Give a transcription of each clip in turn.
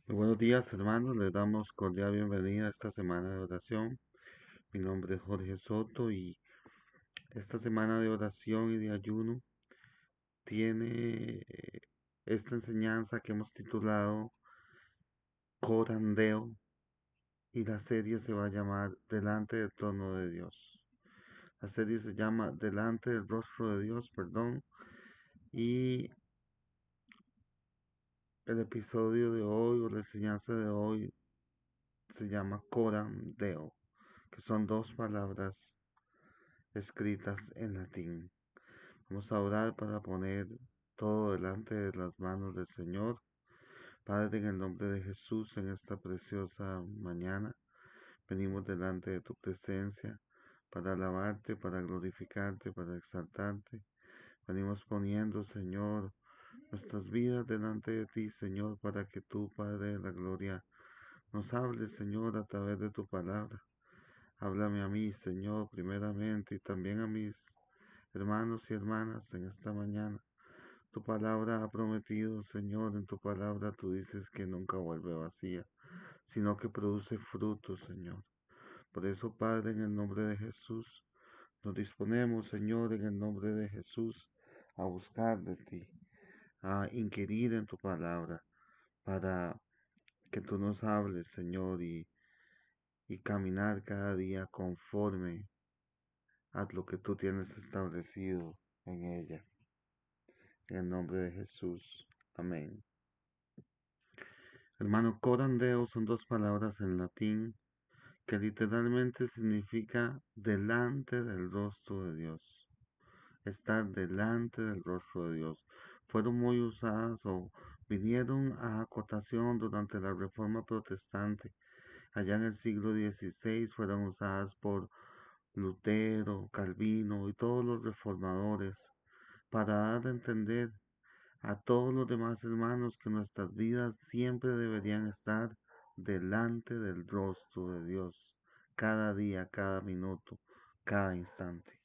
Muy buenos días, hermanos. Les damos cordial bienvenida a esta semana de oración. Mi nombre es Jorge Soto y esta semana de oración y de ayuno tiene esta enseñanza que hemos titulado Corandeo, y la serie se va a llamar Delante del trono de Dios. La serie se llama Delante del rostro de Dios, perdón, y el episodio de hoy o la enseñanza de hoy se llama Corandeo, que son dos palabras escritas en latín. Vamos a orar para poner todo delante de las manos del Señor. Padre, en el nombre de Jesús, en esta preciosa mañana, venimos delante de tu presencia para alabarte, para glorificarte, para exaltarte. Venimos poniendo, Señor, nuestras vidas delante de ti, Señor, para que tú, Padre de la gloria, nos hables, Señor, a través de tu palabra. Háblame a mí, Señor, primeramente, y también a mis hermanos y hermanas en esta mañana. Tu palabra ha prometido, Señor, en tu palabra tú dices que nunca vuelve vacía, sino que produce fruto, Señor. Por eso, Padre, en el nombre de Jesús, nos disponemos, Señor, en el nombre de Jesús, a buscar de ti, a inquirir en tu palabra, para que tú nos hables, Señor, y caminar cada día conforme a lo que tú tienes establecido en ella. En el nombre de Jesús. Amén. Hermano, corandeo son dos palabras en latín que literalmente significa delante del rostro de Dios. Estar delante del rostro de Dios. Fueron muy usadas o vinieron a acotación durante la Reforma Protestante. Allá en el siglo XVI fueron usadas por Lutero, Calvino y todos los reformadores para dar a entender a todos los demás hermanos que nuestras vidas siempre deberían estar delante del rostro de Dios, cada día, cada minuto, cada instante.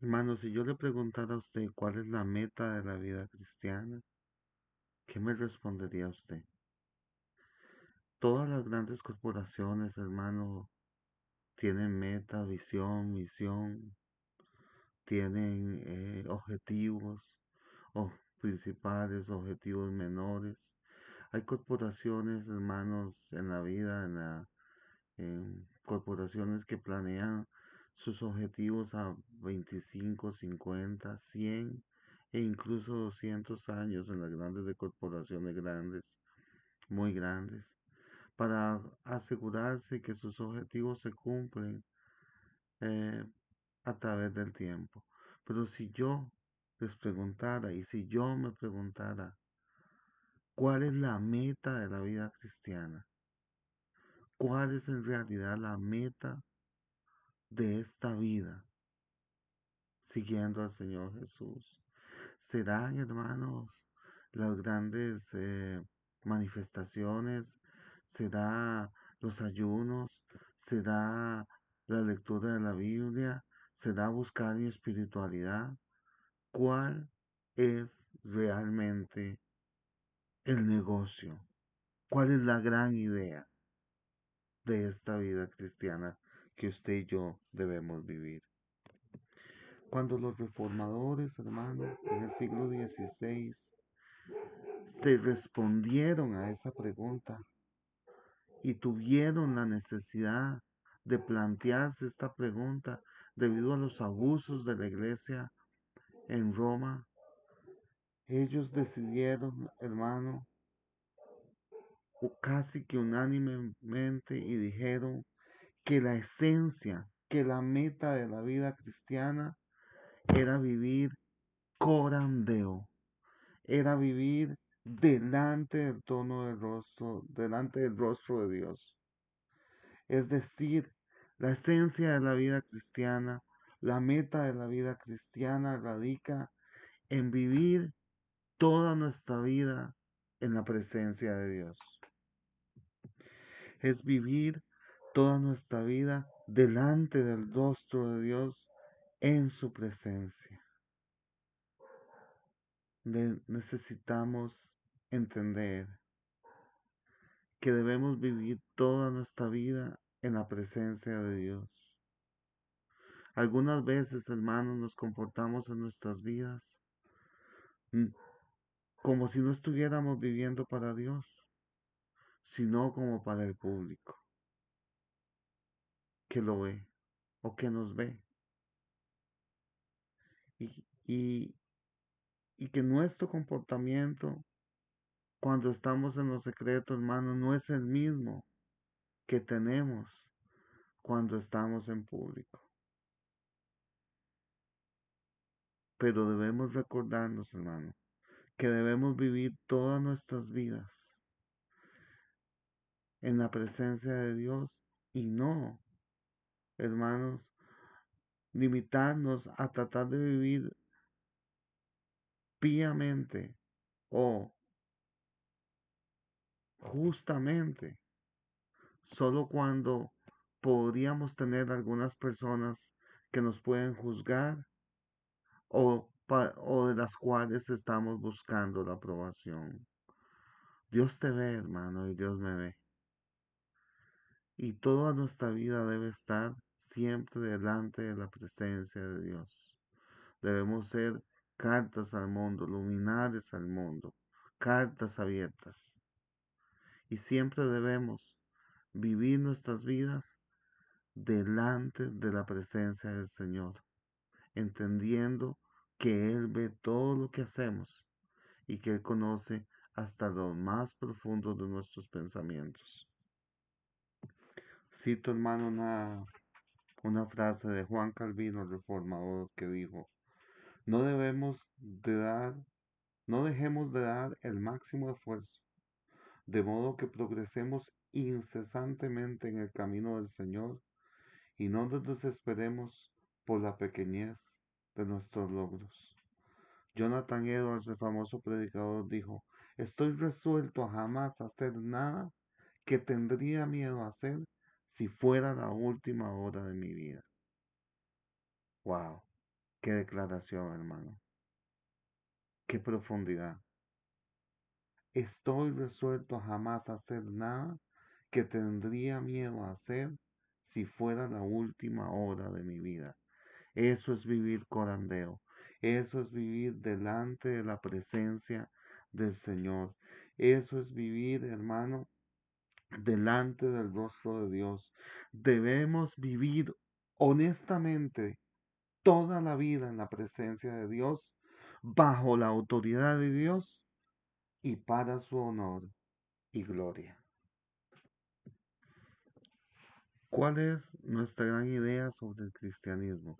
Hermanos, si yo le preguntara a usted cuál es la meta de la vida cristiana, ¿qué me respondería usted? Todas las grandes corporaciones, hermano, tienen meta, visión, misión, tienen objetivos o principales, objetivos menores. Hay corporaciones, hermanos, en la vida, en corporaciones que planean sus objetivos a 25, 50, 100 e incluso 200 años en las grandes de corporaciones grandes, muy grandes, para asegurarse que sus objetivos se cumplen eh, a través del tiempo. Pero si yo les preguntara y si yo me preguntara, ¿cuál es la meta de la vida cristiana? ¿Cuál es en realidad la meta de esta vida siguiendo al Señor Jesús? ¿Serán, hermanos, las grandes manifestaciones? ¿Será los ayunos? ¿Será la lectura de la Biblia? ¿Será buscar mi espiritualidad? ¿Cuál es realmente el negocio? ¿Cuál es la gran idea de esta vida cristiana que usted y yo debemos vivir? Cuando los reformadores, hermano, en el siglo XVI, se respondieron a esa pregunta y tuvieron la necesidad de plantearse esta pregunta debido a los abusos de la iglesia en Roma, ellos decidieron, hermano, casi que unánimemente y dijeron que la esencia, que la meta de la vida cristiana era vivir corandeo, era vivir delante del tono del rostro, delante del rostro de Dios. Es decir, la esencia de la vida cristiana, la meta de la vida cristiana radica en vivir toda nuestra vida en la presencia de Dios. Es vivir toda nuestra vida delante del rostro de Dios en su presencia. Necesitamos entender que debemos vivir toda nuestra vida en la presencia de Dios. Algunas veces, hermanos, nos comportamos en nuestras vidas mm, como si no estuviéramos viviendo para Dios, sino como para el público que lo ve o que nos ve. Y, y, y que nuestro comportamiento cuando estamos en lo secreto, hermano, no es el mismo que tenemos cuando estamos en público. Pero debemos recordarnos, hermano, que debemos vivir todas nuestras vidas en la presencia de Dios y no, hermanos, limitarnos a tratar de vivir piamente o justamente solo cuando podríamos tener algunas personas que nos pueden juzgar o de las cuales estamos buscando la aprobación. Dios te ve, hermano, y Dios me ve. Y toda nuestra vida debe estar siempre delante de la presencia de Dios. Debemos ser cartas al mundo, luminares al mundo, cartas abiertas. Y siempre debemos vivir nuestras vidas delante de la presencia del Señor, entendiendo que Él ve todo lo que hacemos y que Él conoce hasta lo más profundo de nuestros pensamientos. Cito, hermano, una frase de Juan Calvino, el reformador, que dijo, no debemos de dar, no dejemos de dar el máximo esfuerzo, de modo que progresemos incesantemente en el camino del Señor y no nos desesperemos por la pequeñez de nuestros logros. Jonathan Edwards, el famoso predicador, dijo, estoy resuelto a jamás hacer nada que tendría miedo a hacer si fuera la última hora de mi vida. ¡Wow! ¡Qué declaración, hermano! ¡Qué profundidad! Estoy resuelto a jamás hacer nada que tendría miedo a hacer si fuera la última hora de mi vida. Eso es vivir corandeo. Eso es vivir delante de la presencia del Señor. Eso es vivir, hermano, delante del rostro de Dios. Debemos vivir honestamente toda la vida en la presencia de Dios, bajo la autoridad de Dios y para su honor y gloria. ¿Cuál es nuestra gran idea sobre el cristianismo?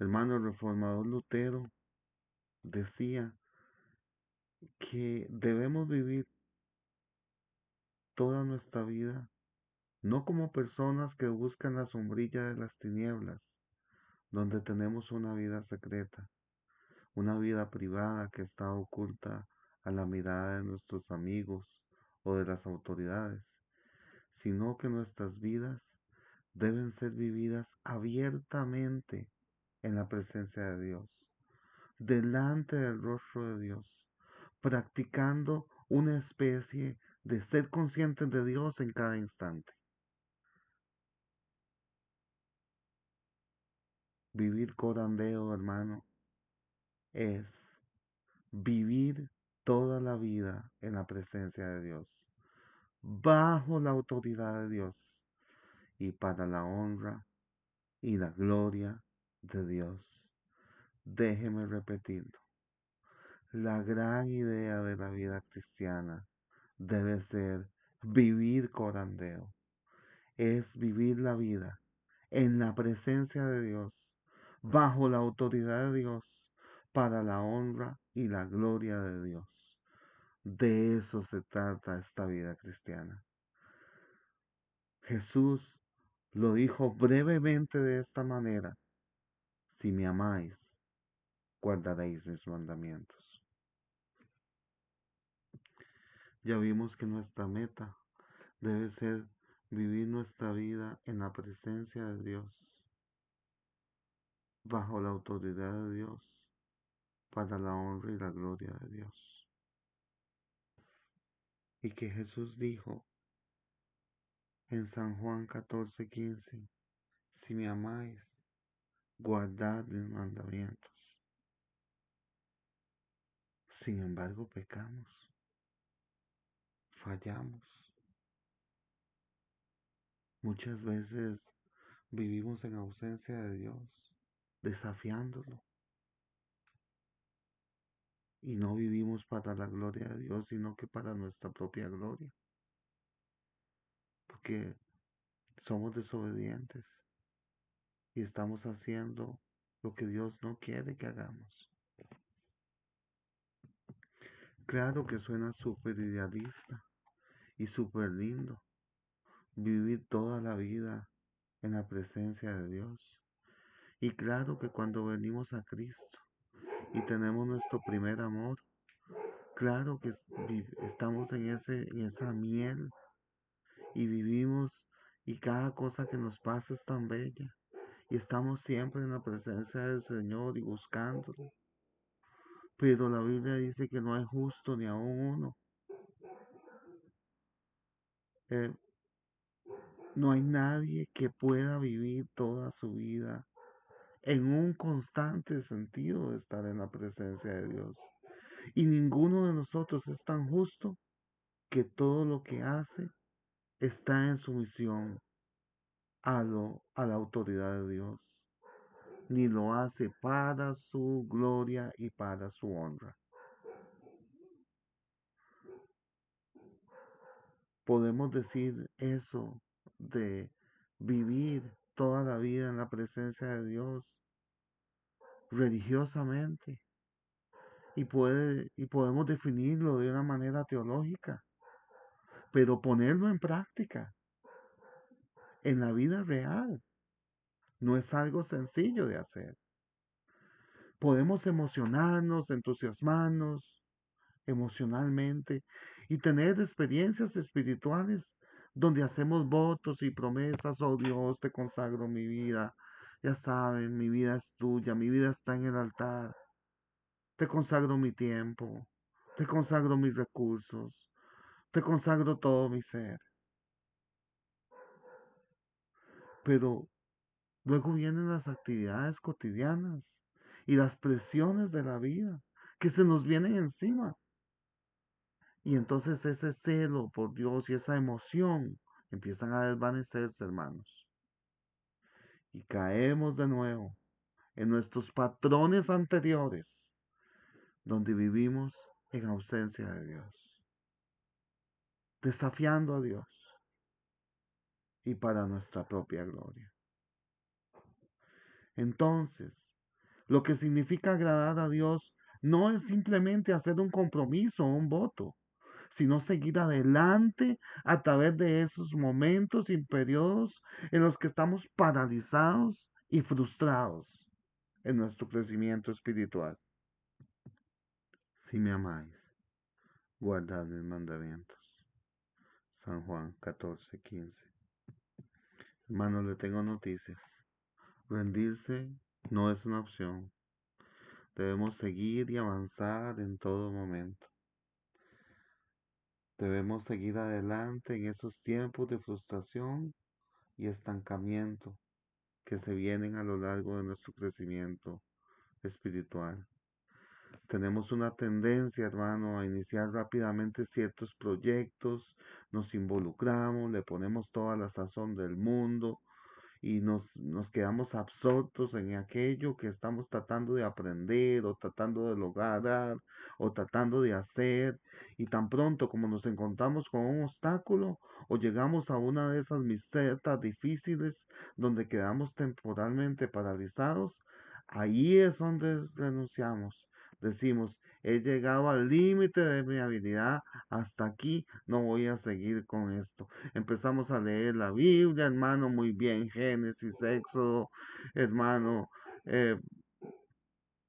Hermano, el reformador Lutero decía que debemos vivir toda nuestra vida no como personas que buscan la sombrilla de las tinieblas, donde tenemos una vida secreta, una vida privada que está oculta a la mirada de nuestros amigos o de las autoridades, sino que nuestras vidas deben ser vividas abiertamente en la presencia de Dios, delante del rostro de Dios, practicando una especie de ser conscientes de Dios en cada instante. Vivir corandeo, hermano, es vivir toda la vida en la presencia de Dios, bajo la autoridad de Dios y para la honra y la gloria de Dios. Déjeme repetirlo. La gran idea de la vida cristiana debe ser vivir corandeo. Es vivir la vida en la presencia de Dios, bajo la autoridad de Dios, para la honra y la gloria de Dios. De eso se trata esta vida cristiana. Jesús lo dijo brevemente de esta manera: si me amáis, guardaréis mis mandamientos. Ya vimos que nuestra meta debe ser vivir nuestra vida en la presencia de Dios, bajo la autoridad de Dios, para la honra y la gloria de Dios. y que Jesús dijo en San Juan 14:15, si me amáis, guardad mis mandamientos. Sin embargo, pecamos, fallamos. Muchas veces vivimos en ausencia de Dios, desafiándolo. Y no vivimos para la gloria de Dios, sino que para nuestra propia gloria. Porque somos desobedientes y estamos haciendo lo que Dios no quiere que hagamos. Claro que suena súper idealista y súper lindo vivir toda la vida en la presencia de Dios. Y claro que cuando venimos a Cristo y tenemos nuestro primer amor, claro que estamos en esa miel y vivimos y cada cosa que nos pasa es tan bella y estamos siempre en la presencia del Señor y buscándolo. Pero la Biblia dice que no hay justo ni aún uno. Eh, no hay nadie que pueda vivir toda su vida en un constante sentido de estar en la presencia de Dios. Y ninguno de nosotros es tan justo que todo lo que hace está en sumisión a la autoridad de Dios, ni lo hace para su gloria y para su honra. Podemos decir eso de vivir toda la vida en la presencia de Dios religiosamente y podemos definirlo de una manera teológica, pero ponerlo en práctica en la vida real no es algo sencillo de hacer. Podemos emocionarnos, entusiasmarnos emocionalmente y tener experiencias espirituales donde hacemos votos y promesas. Oh Dios, te consagro mi vida. Ya saben, mi vida es tuya, mi vida está en el altar. Te consagro mi tiempo, te consagro mis recursos, te consagro todo mi ser. Pero luego vienen las actividades cotidianas y las presiones de la vida que se nos vienen encima. Y entonces ese celo por Dios y esa emoción empiezan a desvanecerse, hermanos. Y caemos de nuevo en nuestros patrones anteriores, donde vivimos en ausencia de Dios, desafiando a Dios y para nuestra propia gloria. Entonces, lo que significa agradar a Dios no es simplemente hacer un compromiso o un voto, sino seguir adelante a través de esos momentos y periodos en los que estamos paralizados y frustrados en nuestro crecimiento espiritual. Si me amáis, guardad mis mandamientos. San Juan 14:15. Hermano, le tengo noticias. Rendirse no es una opción. Debemos seguir y avanzar en todo momento. Debemos seguir adelante en esos tiempos de frustración y estancamiento que se vienen a lo largo de nuestro crecimiento espiritual. Tenemos una tendencia, hermano, a iniciar rápidamente ciertos proyectos, nos involucramos, le ponemos toda la sazón del mundo y nos quedamos absortos en aquello que estamos tratando de aprender o tratando de lograr o tratando de hacer. Y tan pronto como nos encontramos con un obstáculo o llegamos a una de esas mesetas difíciles donde quedamos temporalmente paralizados, ahí es donde renunciamos. Decimos, he llegado al límite de mi habilidad, hasta aquí no voy a seguir con esto. Empezamos a leer la Biblia, hermano, muy bien, Génesis, Éxodo, hermano, eh,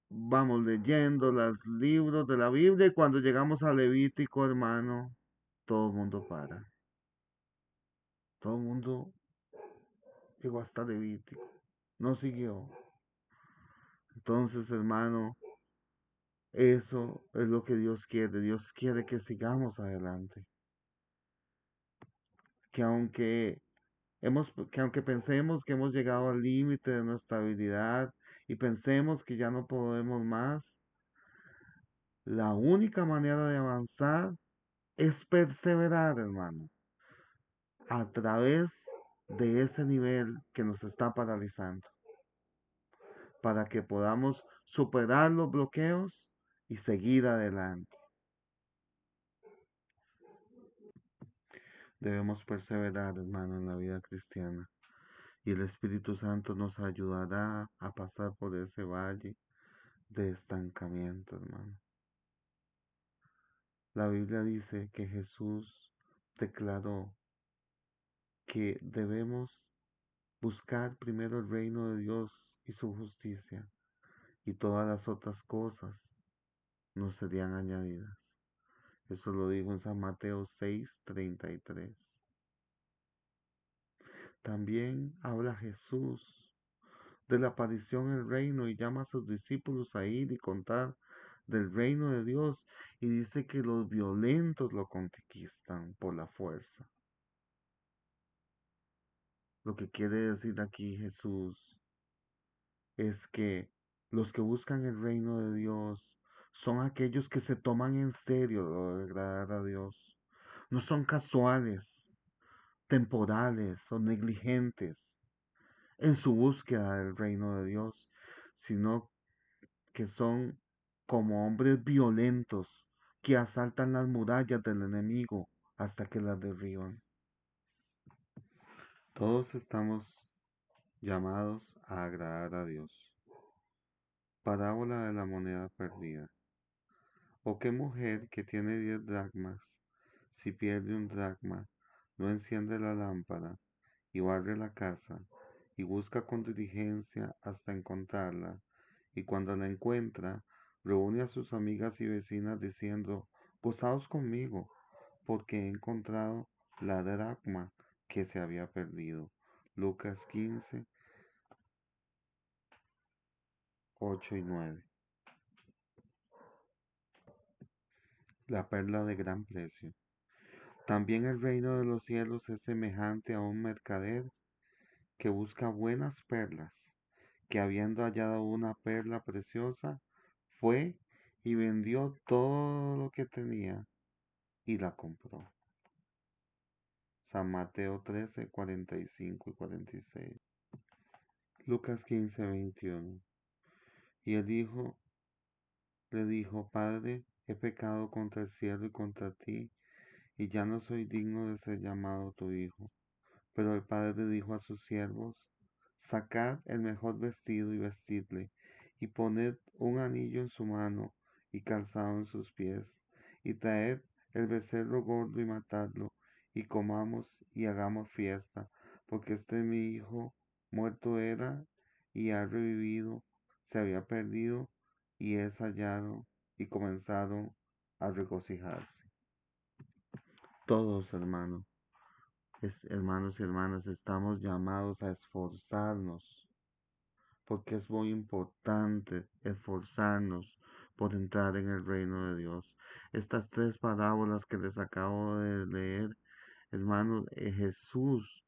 vamos leyendo los libros de la Biblia y cuando llegamos a Levítico, hermano, todo el mundo para. Todo el mundo llegó hasta Levítico, no siguió. Entonces, hermano, eso es lo que Dios quiere. Dios quiere que sigamos adelante. que aunque pensemos que hemos llegado al límite de nuestra habilidad y pensemos que ya no podemos más, la única manera de avanzar es perseverar, hermano, a través de ese nivel que nos está paralizando, para que podamos superar los bloqueos y seguir adelante. Debemos perseverar, hermano, en la vida cristiana. Y el Espíritu Santo nos ayudará a pasar por ese valle de estancamiento, hermano. La Biblia dice que Jesús declaró que debemos buscar primero el reino de Dios y su justicia, y todas las otras cosas nos serían añadidas. Eso lo dijo en San Mateo 6:33. También habla Jesús de la aparición en el reino y llama a sus discípulos a ir y contar del reino de Dios, y dice que los violentos lo conquistan por la fuerza. Lo que quiere decir aquí Jesús es que los que buscan el reino de Dios son aquellos que se toman en serio lo de agradar a Dios. No son casuales, temporales o negligentes en su búsqueda del reino de Dios, sino que son como hombres violentos que asaltan las murallas del enemigo hasta que las derriban. Todos estamos llamados a agradar a Dios. Parábola de la moneda perdida. ¿O qué mujer que tiene 10 dracmas, si pierde un dracma, no enciende la lámpara y barre la casa y busca con diligencia hasta encontrarla, y cuando la encuentra, reúne a sus amigas y vecinas diciendo, gozaos conmigo, porque he encontrado la dracma que se había perdido? Lucas 15, 8 y 9. La perla de gran precio. También el reino de los cielos es semejante a un mercader que busca buenas perlas, que habiendo hallado una perla preciosa, fue y vendió todo lo que tenía y la compró. San Mateo 13, 45 y 46. Lucas 15, 21. Y el hijo le dijo, Padre, he pecado contra el cielo y contra ti, y ya no soy digno de ser llamado tu hijo. Pero el padre dijo a sus siervos, sacad el mejor vestido y vestidle, y poned un anillo en su mano y calzado en sus pies, y traed el becerro gordo y matadlo, y comamos y hagamos fiesta, porque este mi hijo muerto era y ha revivido, se había perdido y es hallado, y comenzaron a regocijarse. Todos, hermanos y hermanas, estamos llamados a esforzarnos, porque es muy importante esforzarnos por entrar en el reino de Dios. Estas tres parábolas que les acabo de leer, hermanos, Jesús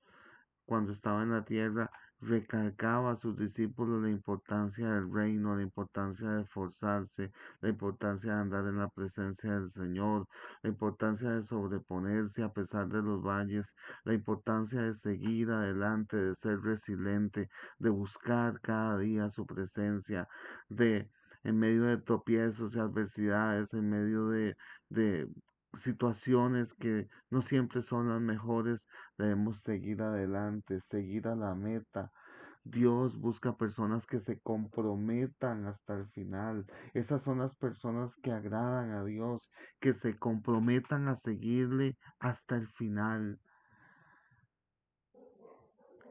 cuando estaba en la tierra, recalcaba a sus discípulos la importancia del reino, la importancia de esforzarse, la importancia de andar en la presencia del Señor, la importancia de sobreponerse a pesar de los valles, la importancia de seguir adelante, de ser resiliente, de buscar cada día su presencia, de en medio de tropiezos y adversidades, en medio de situaciones que no siempre son las mejores, debemos seguir adelante, seguir a la meta. Dios busca personas que se comprometan hasta el final. Esas son las personas que agradan a Dios, que se comprometan a seguirle hasta el final.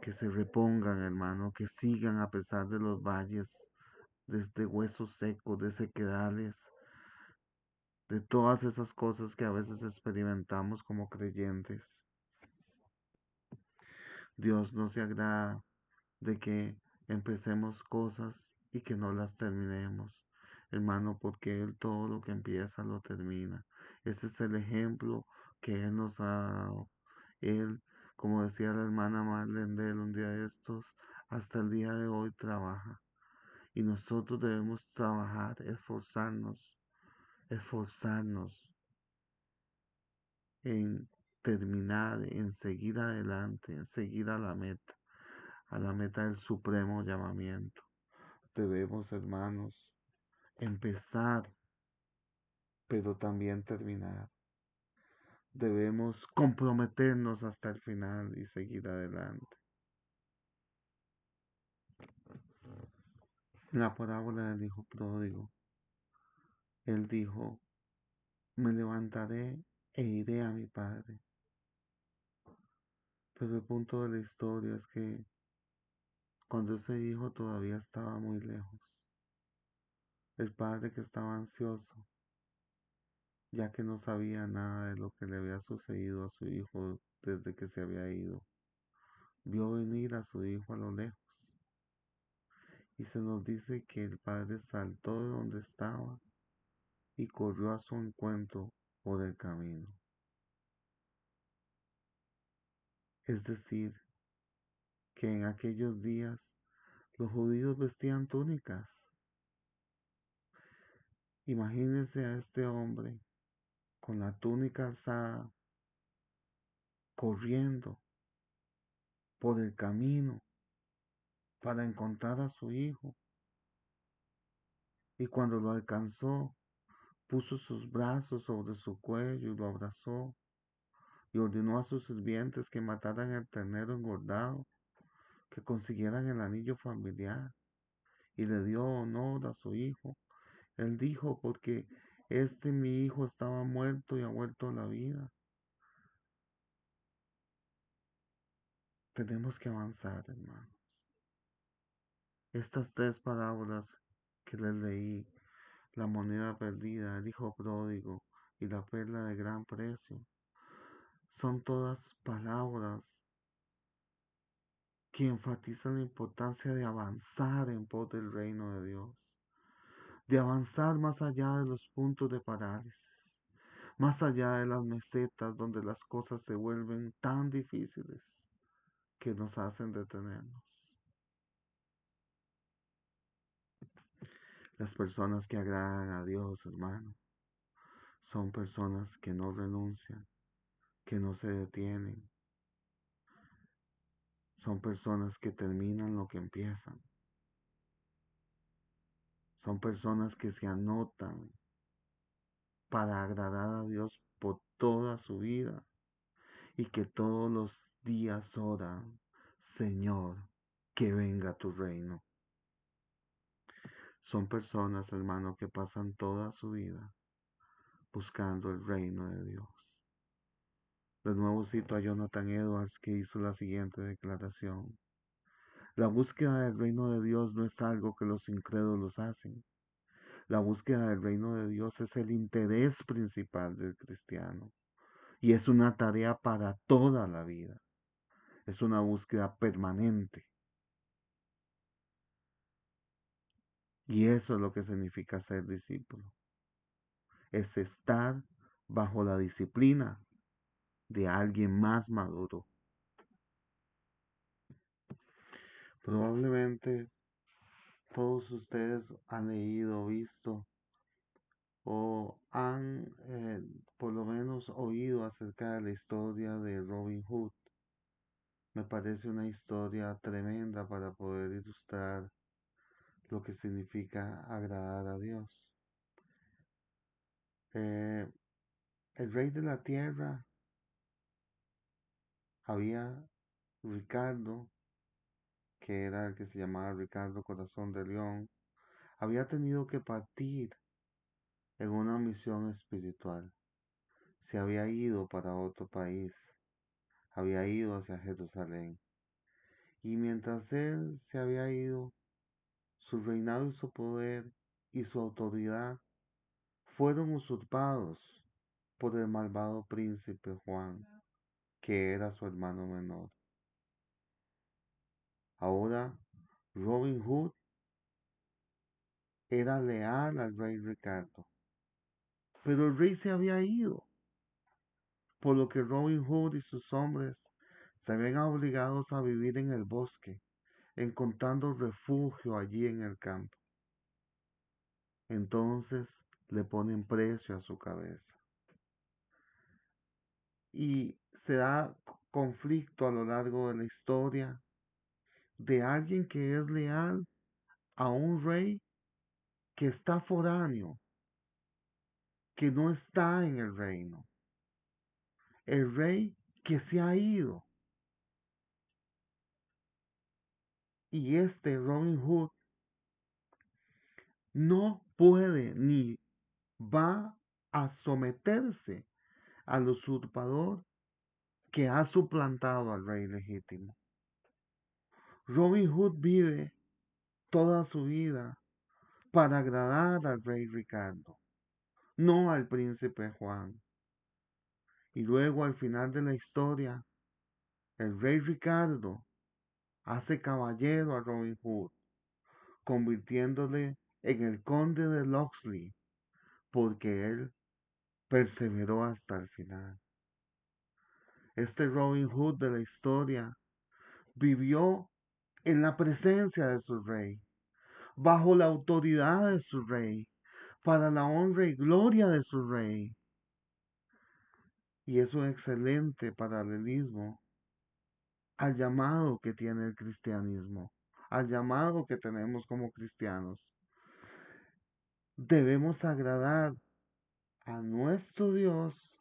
Que se repongan, hermano, que sigan a pesar de los valles, de huesos secos, de sequedales, de todas esas cosas que a veces experimentamos como creyentes. Dios no se agrada de que empecemos cosas y que no las terminemos, hermano, porque Él todo lo que empieza lo termina. Ese es el ejemplo que Él nos ha dado. Él Como decía la hermana Marlene de él un día de estos, hasta el día de hoy trabaja. Y nosotros debemos trabajar, esforzarnos en terminar, en seguir adelante, en seguir a la meta del supremo llamamiento. Debemos, hermanos, empezar, pero también terminar. Debemos comprometernos hasta el final y seguir adelante. En la parábola del hijo pródigo, él dijo, me levantaré e iré a mi padre. Pero el punto de la historia es que cuando ese hijo todavía estaba muy lejos, el padre, que estaba ansioso, ya que no sabía nada de lo que le había sucedido a su hijo desde que se había ido, vio venir a su hijo a lo lejos. Y se nos dice que el padre saltó de donde estaba y corrió a su encuentro por el camino. Es decir, que en aquellos días los judíos vestían túnicas. Imagínense a este hombre con la túnica alzada, corriendo por el camino para encontrar a su hijo. Y cuando lo alcanzó, puso sus brazos sobre su cuello y lo abrazó, y ordenó a sus sirvientes que mataran el ternero engordado, que consiguieran el anillo familiar, y le dio honor a su hijo. Él dijo, porque mi hijo estaba muerto y ha vuelto a la vida. Tenemos que avanzar, hermanos. Estas tres parábolas que les leí, la moneda perdida, el hijo pródigo y la perla de gran precio, son todas palabras que enfatizan la importancia de avanzar en pos del reino de Dios, de avanzar más allá de los puntos de parálisis, más allá de las mesetas donde las cosas se vuelven tan difíciles que nos hacen detenernos. Las personas que agradan a Dios, hermano, son personas que no renuncian, que no se detienen. Son personas que terminan lo que empiezan. Son personas que se anotan para agradar a Dios por toda su vida y que todos los días oran, Señor, que venga tu reino. Son personas, hermano, que pasan toda su vida buscando el reino de Dios. De nuevo cito a Jonathan Edwards, que hizo la siguiente declaración. La búsqueda del reino de Dios no es algo que los incrédulos hacen. La búsqueda del reino de Dios es el interés principal del cristiano y es una tarea para toda la vida. Es una búsqueda permanente. Y eso es lo que significa ser discípulo. Es estar bajo la disciplina de alguien más maduro. Probablemente todos ustedes han leído, visto o han por lo menos oído acerca de la historia de Robin Hood. Me parece una historia tremenda para poder ilustrar lo que significa agradar a Dios. Eh, el rey de la tierra había Ricardo, que era el que se llamaba Ricardo Corazón de León, había tenido que partir en una misión espiritual. Se había ido para otro país, había ido hacia Jerusalén. Y mientras él se había ido, su reinado y su poder y su autoridad fueron usurpados por el malvado príncipe Juan, que era su hermano menor. Ahora Robin Hood era leal al rey Ricardo, pero el rey se había ido, por lo que Robin Hood y sus hombres Se ven obligados a vivir en el bosque, encontrando refugio allí en el campo. Entonces le ponen precio a su cabeza. Y se da conflicto a lo largo de la historia de alguien que es leal a un rey que está foráneo, que no está en el reino. El rey que se ha ido. Y este Robin Hood no puede ni va a someterse al usurpador que ha suplantado al rey legítimo. Robin Hood vive toda su vida para agradar al rey Ricardo, no al príncipe Juan. Y luego al final de la historia, el rey Ricardo hace caballero a Robin Hood, convirtiéndole en el conde de Locksley, porque él perseveró hasta el final. Este Robin Hood de la historia vivió en la presencia de su rey, bajo la autoridad de su rey, para la honra y gloria de su rey. Y es un excelente paralelismo al llamado que tiene el cristianismo, al llamado que tenemos como cristianos. Debemos agradar a nuestro Dios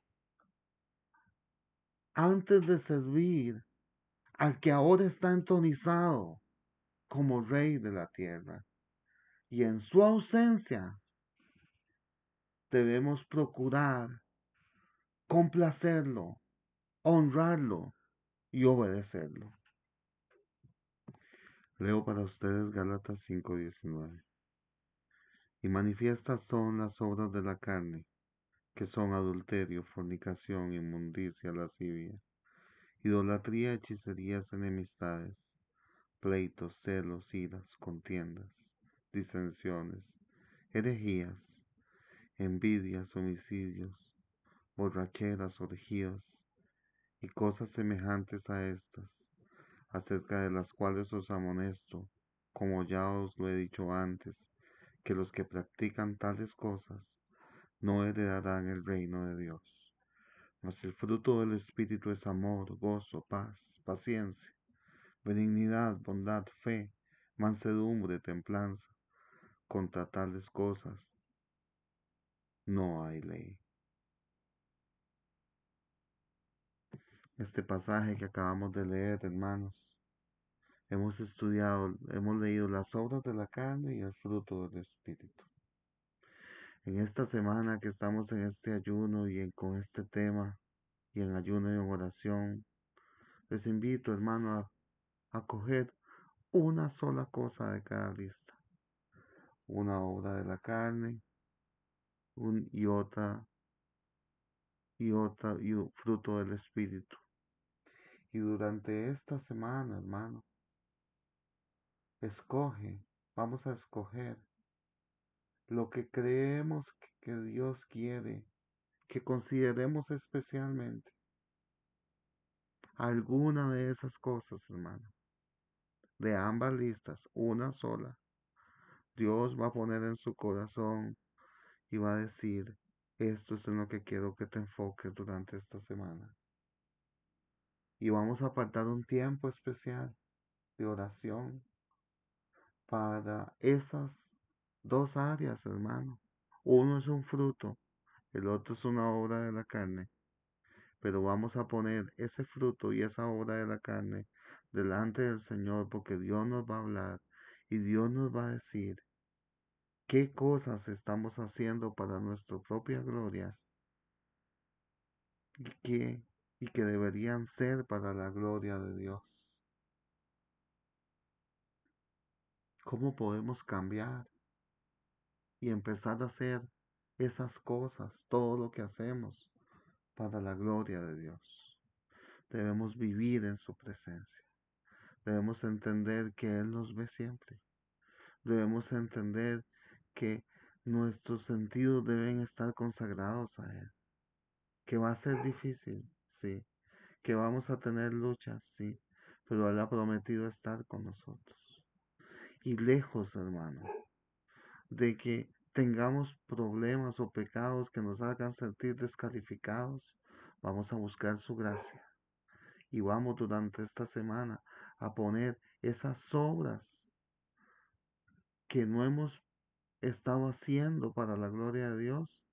antes de servir al que ahora está entronizado como rey de la tierra. Y en su ausencia debemos procurar complacerlo, honrarlo y obedecerlo. Leo para ustedes Gálatas 5:19. Y manifiestas son las obras de la carne, que son adulterio, fornicación, inmundicia, lascivia, idolatría, hechicerías, enemistades, pleitos, celos, iras, contiendas, disensiones, herejías, envidias, homicidios, borracheras, orgías y cosas semejantes a estas, acerca de las cuales os amonesto, como ya os lo he dicho antes, que los que practican tales cosas no heredarán el reino de Dios. Mas el fruto del Espíritu es amor, gozo, paz, paciencia, benignidad, bondad, fe, mansedumbre, templanza. Contra tales cosas no hay ley. Este pasaje que acabamos de leer, hermanos, hemos estudiado, hemos leído las obras de la carne y el fruto del Espíritu. En esta semana que estamos en este ayuno y con este tema y en ayuno y en oración, les invito, hermano, a coger una sola cosa de cada lista. Una obra de la carne y otra y un fruto del Espíritu. Y durante esta semana, hermano, escoge, vamos a escoger lo que creemos que Dios quiere, que consideremos especialmente. Alguna de esas cosas, hermano, de ambas listas, una sola. Dios va a poner en su corazón y va a decir, esto es en lo que quiero que te enfoques durante esta semana. Y vamos a apartar un tiempo especial de oración para esas dos áreas, hermano. Uno es un fruto, el otro es una obra de la carne. Pero vamos a poner ese fruto y esa obra de la carne delante del Señor porque Dios nos va a hablar y Dios nos va a decir qué cosas estamos haciendo para nuestra propia gloria y que deberían ser para la gloria de Dios. ¿Cómo podemos cambiar y empezar a hacer esas cosas, todo lo que hacemos para la gloria de Dios? Debemos vivir en su presencia. Debemos entender que Él nos ve siempre. Debemos entender que nuestros sentidos deben estar consagrados a Él. Que va a ser difícil, sí. que vamos a tener luchas, sí, pero Él ha prometido estar con nosotros. Y lejos, hermano, de que tengamos problemas o pecados que nos hagan sentir descalificados, vamos a buscar su gracia. Y vamos durante esta semana a poner esas obras que no hemos estado haciendo para la gloria de Dios,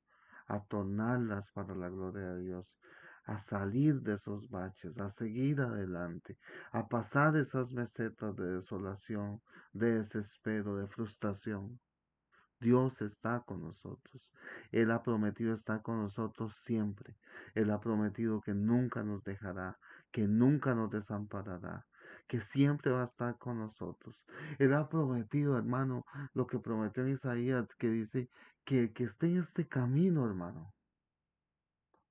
a tornarlas para la gloria de Dios, a salir de esos baches, a seguir adelante, a pasar esas mesetas de desolación, de desespero, de frustración. Dios está con nosotros. Él ha prometido estar con nosotros siempre. Él ha prometido que nunca nos dejará, que nunca nos desamparará, que siempre va a estar con nosotros. Él ha prometido, hermano, lo que prometió en Isaías, que dice que el que esté en este camino, hermano,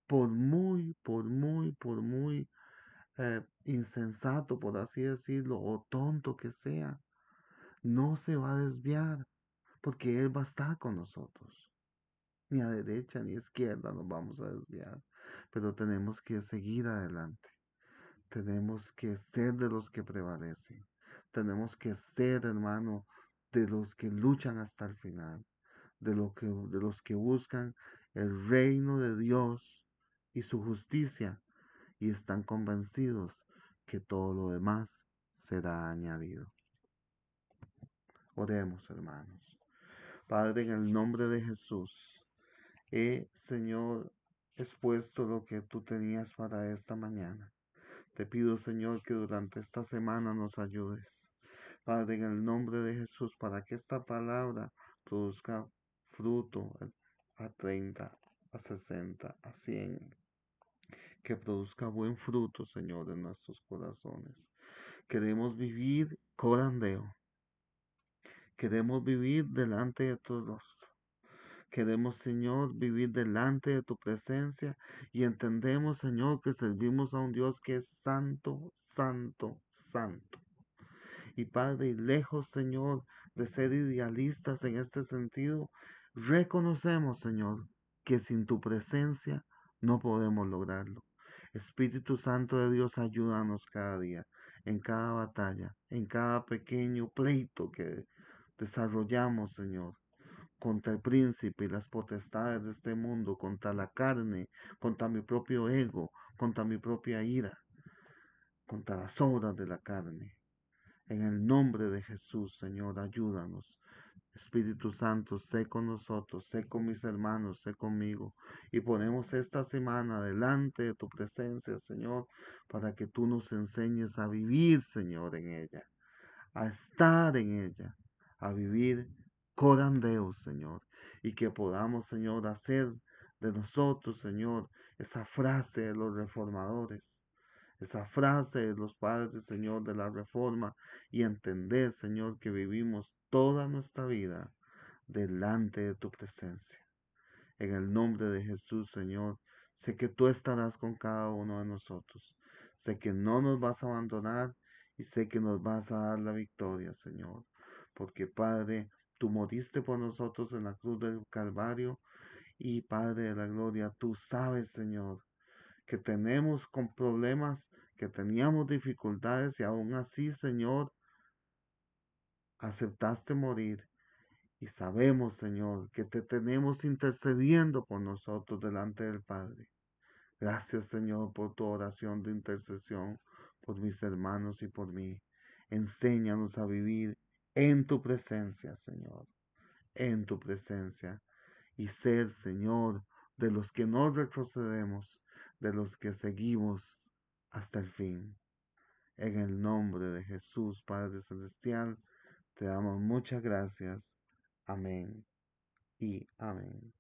por muy insensato, por así decirlo, o tonto que sea, no se va a desviar, porque Él va a estar con nosotros. Ni a derecha ni a izquierda nos vamos a desviar, pero tenemos que seguir adelante. Tenemos que ser de los que prevalecen. Tenemos que ser, hermano, de los que luchan hasta el final, de los que buscan el reino de Dios y su justicia y están convencidos que todo lo demás será añadido. Oremos, hermanos. Padre, en el nombre de Jesús, Señor, expuesto lo que tú tenías para esta mañana. Te pido, Señor, que durante esta semana nos ayudes. Padre, en el nombre de Jesús, para que esta palabra produzca fruto a 30, a 60, a 100. Que produzca buen fruto, Señor, en nuestros corazones. Queremos vivir corandeo. Queremos vivir delante de tu rostro. Queremos, Señor, vivir delante de tu presencia y entendemos, Señor, que servimos a un Dios que es santo, santo, santo. Y Padre, y lejos, Señor, de ser idealistas en este sentido, reconocemos, Señor, que sin tu presencia no podemos lograrlo. Espíritu Santo de Dios, ayúdanos cada día, en cada batalla, en cada pequeño pleito que desarrollamos, Señor, contra el príncipe y las potestades de este mundo, contra la carne, contra mi propio ego, contra mi propia ira, contra las obras de la carne. En el nombre de Jesús, Señor, ayúdanos. Espíritu Santo, sé con nosotros, sé con mis hermanos, sé conmigo. Y ponemos esta semana delante de tu presencia, Señor, para que tú nos enseñes a vivir, Señor, en ella, a estar en ella, a vivir corandeo, Señor, y que podamos, Señor, hacer de nosotros, Señor, esa frase de los reformadores, esa frase de los padres, Señor, de la reforma, y entender, Señor, que vivimos toda nuestra vida delante de tu presencia. En el nombre de Jesús, Señor, sé que tú estarás con cada uno de nosotros. Sé que no nos vas a abandonar y sé que nos vas a dar la victoria, Señor. Porque, Padre, tú moriste por nosotros en la cruz del Calvario y, Padre de la gloria, tú sabes, Señor, que tenemos con problemas, que teníamos dificultades y aún así, Señor, aceptaste morir. Y sabemos, Señor, que te tenemos intercediendo por nosotros delante del Padre. Gracias, Señor, por tu oración de intercesión por mis hermanos y por mí. Enséñanos a vivir en tu presencia, Señor, en tu presencia. Y ser, Señor, de los que no retrocedemos, de los que seguimos hasta el fin. En el nombre de Jesús, Padre Celestial, te damos muchas gracias. Amén y amén.